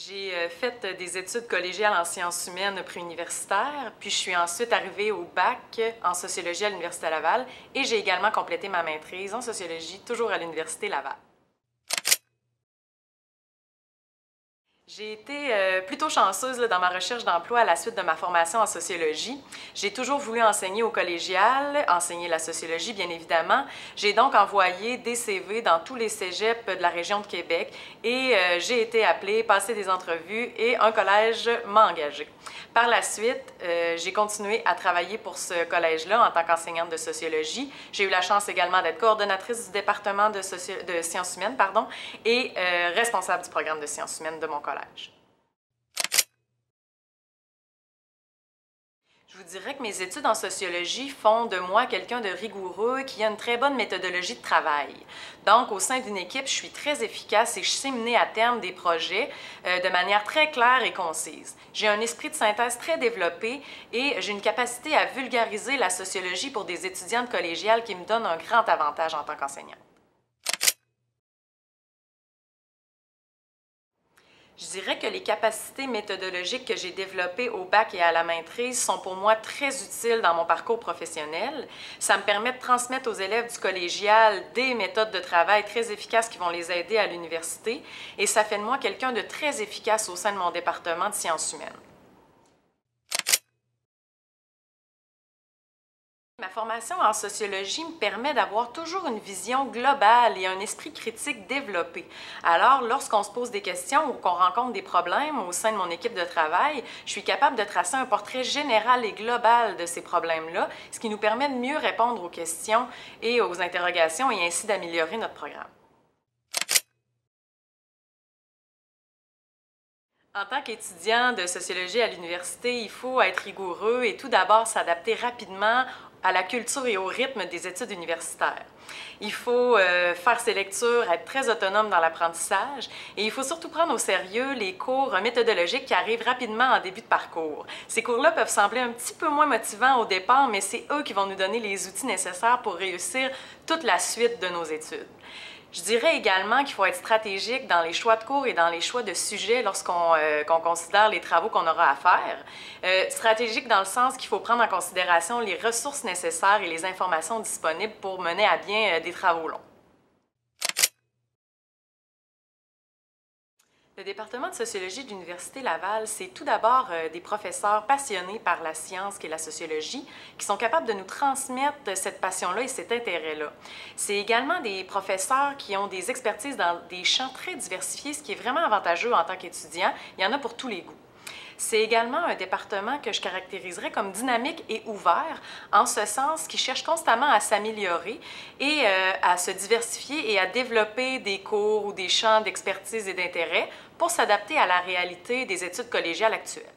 J'ai fait des études collégiales en sciences humaines préuniversitaires, puis je suis ensuite arrivée au bac en sociologie à l'Université Laval et j'ai également complété ma maîtrise en sociologie, toujours à l'Université Laval. J'ai été plutôt chanceuse dans ma recherche d'emploi à la suite de ma formation en sociologie. J'ai toujours voulu enseigner au collégial, enseigner la sociologie bien évidemment. J'ai donc envoyé des CV dans tous les cégeps de la région de Québec et j'ai été appelée, passé des entrevues et un collège m'a engagée. Par la suite, j'ai continué à travailler pour ce collège-là en tant qu'enseignante de sociologie. J'ai eu la chance également d'être coordonnatrice du département de sciences humaines et responsable du programme de sciences humaines de mon collège. Je vous dirais que mes études en sociologie font de moi quelqu'un de rigoureux qui a une très bonne méthodologie de travail. Donc, au sein d'une équipe, je suis très efficace et je sais mener à terme des projets de manière très claire et concise. J'ai un esprit de synthèse très développé et j'ai une capacité à vulgariser la sociologie pour des étudiantes collégiales qui me donne un grand avantage en tant qu'enseignante. Je dirais que les capacités méthodologiques que j'ai développées au bac et à la maîtrise sont pour moi très utiles dans mon parcours professionnel. Ça me permet de transmettre aux élèves du collégial des méthodes de travail très efficaces qui vont les aider à l'université et ça fait de moi quelqu'un de très efficace au sein de mon département de sciences humaines. Ma formation en sociologie me permet d'avoir toujours une vision globale et un esprit critique développé. Alors, lorsqu'on se pose des questions ou qu'on rencontre des problèmes au sein de mon équipe de travail, je suis capable de tracer un portrait général et global de ces problèmes-là, ce qui nous permet de mieux répondre aux questions et aux interrogations et ainsi d'améliorer notre programme. En tant qu'étudiant de sociologie à l'université, il faut être rigoureux et tout d'abord s'adapter rapidement à la culture et au rythme des études universitaires. Il faut faire ses lectures, être très autonome dans l'apprentissage et il faut surtout prendre au sérieux les cours méthodologiques qui arrivent rapidement en début de parcours. Ces cours-là peuvent sembler un petit peu moins motivants au départ, mais c'est eux qui vont nous donner les outils nécessaires pour réussir toute la suite de nos études. Je dirais également qu'il faut être stratégique dans les choix de cours et dans les choix de sujets lorsqu'on considère les travaux qu'on aura à faire. Stratégique dans le sens qu'il faut prendre en considération les ressources nécessaires et les informations disponibles pour mener à bien des travaux longs. Le département de sociologie de l'Université Laval, c'est tout d'abord des professeurs passionnés par la science qu'est la sociologie, qui sont capables de nous transmettre cette passion-là et cet intérêt-là. C'est également des professeurs qui ont des expertises dans des champs très diversifiés, ce qui est vraiment avantageux en tant qu'étudiant. Il y en a pour tous les goûts. C'est également un département que je caractériserais comme dynamique et ouvert, en ce sens qu'il cherche constamment à s'améliorer et à se diversifier et à développer des cours ou des champs d'expertise et d'intérêt pour s'adapter à la réalité des études collégiales actuelles.